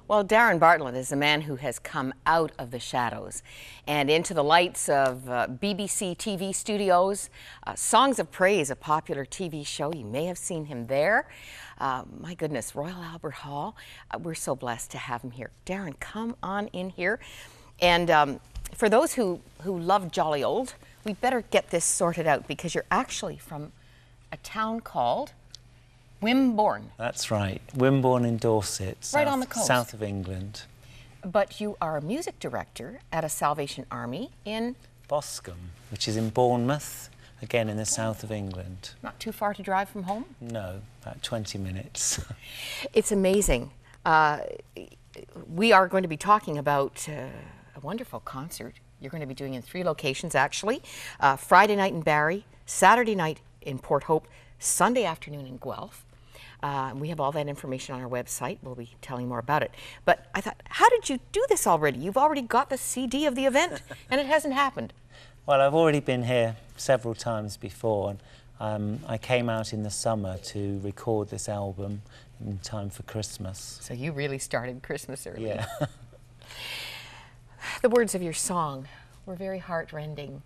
Well, Darren Bartlett is a man who has come out of the shadows and into the lights of BBC TV studios. Songs of Praise, a popular TV show. You may have seen him there. My goodness, Royal Albert Hall. We're so blessed to have him here. Darren, come on in here. And for those who love jolly old, we better get this sorted out because you're actually from a town called Wimborne. That's right, Wimborne in Dorset, right on the coast, south of England. But you are a music director at a Salvation Army in Boscombe, which is in Bournemouth, again in the south of England. Not too far to drive from home? No, about 20 minutes. It's amazing. We are going to be talking about a wonderful concert you're going to be doing in 3 locations, actually. Friday night in Barrie, Saturday night in Port Hope, Sunday afternoon in Guelph. We have all that information on our website. We'll be telling more about it. But I thought, how did you do this already? You've already got the CD of the event, and it hasn't happened. Well, I've already been here several times before. I came out in the summer to record this album in time for Christmas. So you really started Christmas early. Yeah. The words of your song were very heartrending,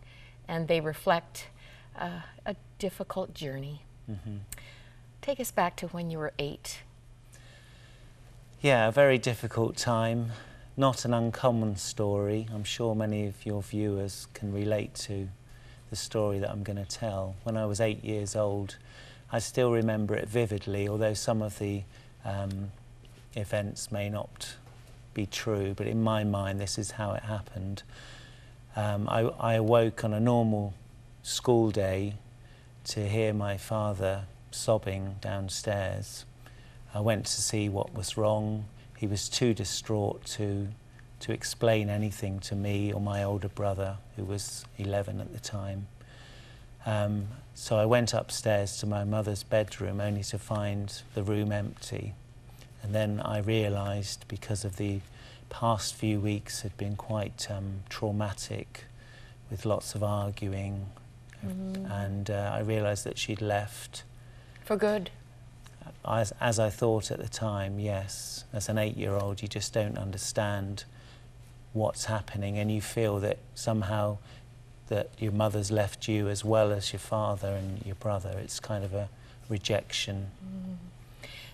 and they reflect a difficult journey. Mm-hmm. Take us back to when you were 8. Yeah, a very difficult time. Not an uncommon story. I'm sure many of your viewers can relate to the story that I'm going to tell. When I was 8 years old, I still remember it vividly, although some of the events may not be true, but in my mind this is how it happened. I awoke on a normal school day to hear my father sobbing downstairs. I went to see what was wrong. He was too distraught to explain anything to me or my older brother, who was 11 at the time. So I went upstairs to my mother's bedroom only to find the room empty. And then I realised, because of the past few weeks had been quite traumatic, with lots of arguing, and I realised that she'd left. For good? As I thought at the time, yes. As an 8-year-old, you just don't understand what's happening, and you feel that somehow that your mother's left you as well as your father and your brother. It's kind of a rejection.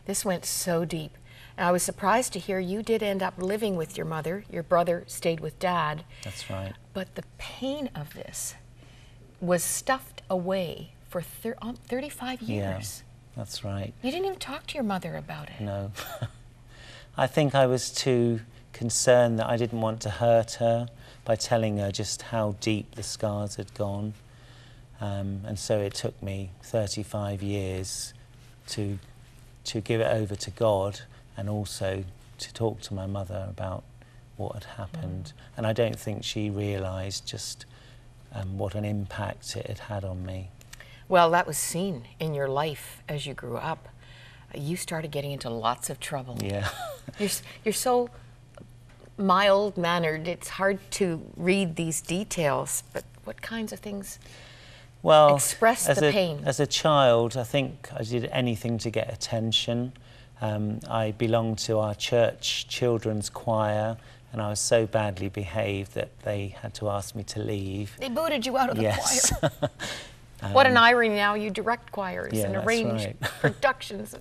This went so deep. And I was surprised to hear you did end up living with your mother. Your brother stayed with Dad. That's right. But the pain of this was stuffed away for 35 years. Yeah, that's right. You didn't even talk to your mother about it. No. I think I was too concerned that I didn't want to hurt her by telling her just how deep the scars had gone. And so it took me 35 years to give it over to God, and also to talk to my mother about what had happened. And I don't think she realised just what an impact it had had on me. Well, that was seen in your life as you grew up. You started getting into lots of trouble. Yeah. You're so mild-mannered, it's hard to read these details, but what kinds of things express the pain? As a child, I think I did anything to get attention. I belonged to our church children's choir, and I was so badly behaved that they had to ask me to leave. They booted you out of the yes. choir. What an irony, now you direct choirs and arrange right. productions.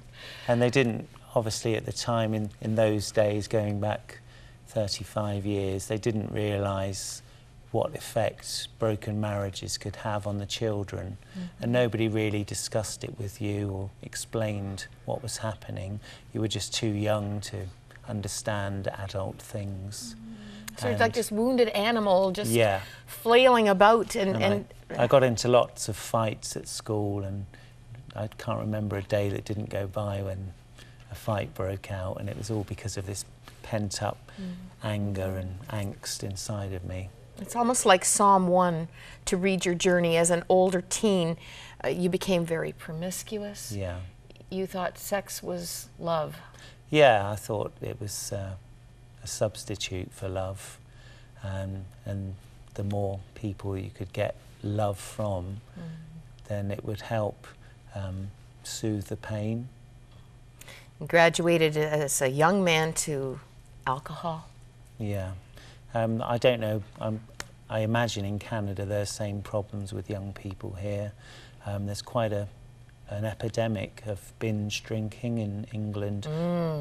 And they didn't, obviously at the time, in those days, going back 35 years, they didn't realise what effect broken marriages could have on the children. And nobody really discussed it with you or explained what was happening. You were just too young to understand adult things. So it's like this wounded animal just flailing about. And I got into lots of fights at school, and I can't remember a day that didn't go by when a fight broke out, and it was all because of this pent-up anger and angst inside of me. It's almost like Psalm 1 to read your journey as an older teen. You became very promiscuous. Yeah. You thought sex was love. Yeah, I thought it was a substitute for love, and the more people you could get love from, then it would help soothe the pain. You graduated as a young man to alcohol? Yeah. I don't know. I imagine in Canada there's same problems with young people here. There's quite an epidemic of binge drinking in England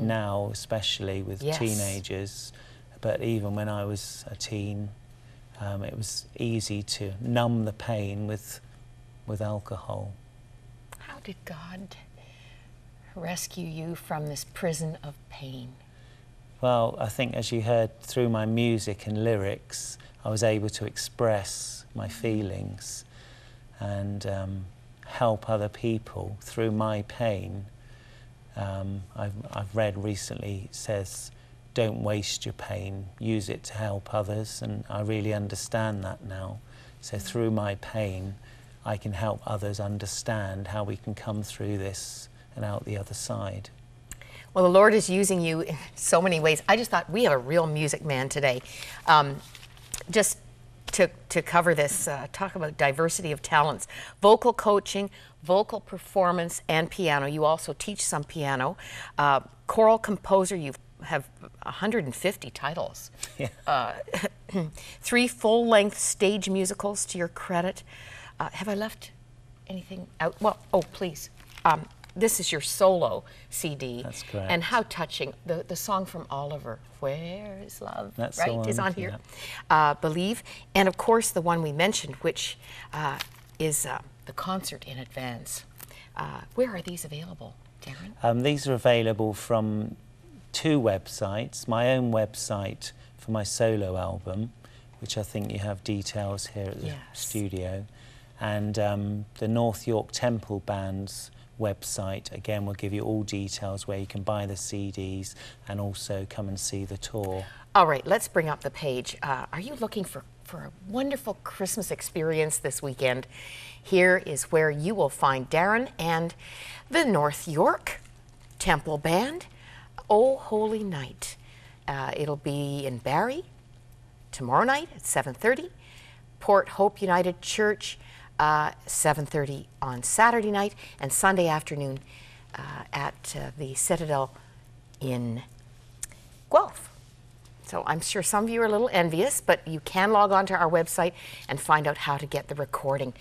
now, especially with teenagers. But even when I was a teen, it was easy to numb the pain with alcohol. How did God rescue you from this prison of pain? Well, I think as you heard through my music and lyrics, I was able to express my feelings and help other people through my pain. I've read recently, it says, don't waste your pain, use it to help others, and I really understand that now. So through my pain, I can help others understand how we can come through this and out the other side. Well, the Lord is using you in so many ways. I just thought we have a real music man today. Just to cover this, talk about diversity of talents, vocal coaching, vocal performance, and piano. You also teach some piano. Choral composer, you have 150 titles. Yeah. 3 full-length stage musicals to your credit. Have I left anything out? Well, oh, please. This is your solo CD. That's correct. And how touching. The song from Oliver, Where is Love? That's right, the one, is on here. Yeah. Believe. And of course, the one we mentioned, which is the concert in advance. Where are these available, Darren? These are available from 2 websites. My own website for my solo album, which I think you have details here at the studio, and the North York Temple Band's website. Again, we'll give you all details where you can buy the CDs and also come and see the tour. All right, let's bring up the page. Are you looking for a wonderful Christmas experience this weekend? Here is where you will find Darren and the North York Temple Band, Oh Holy Night. It'll be in Barrie tomorrow night at 7:30, Port Hope United Church 7:30 on Saturday night, and Sunday afternoon at the Citadel in Guelph. So I'm sure some of you are a little envious, but you can log on to our website and find out how to get the recording.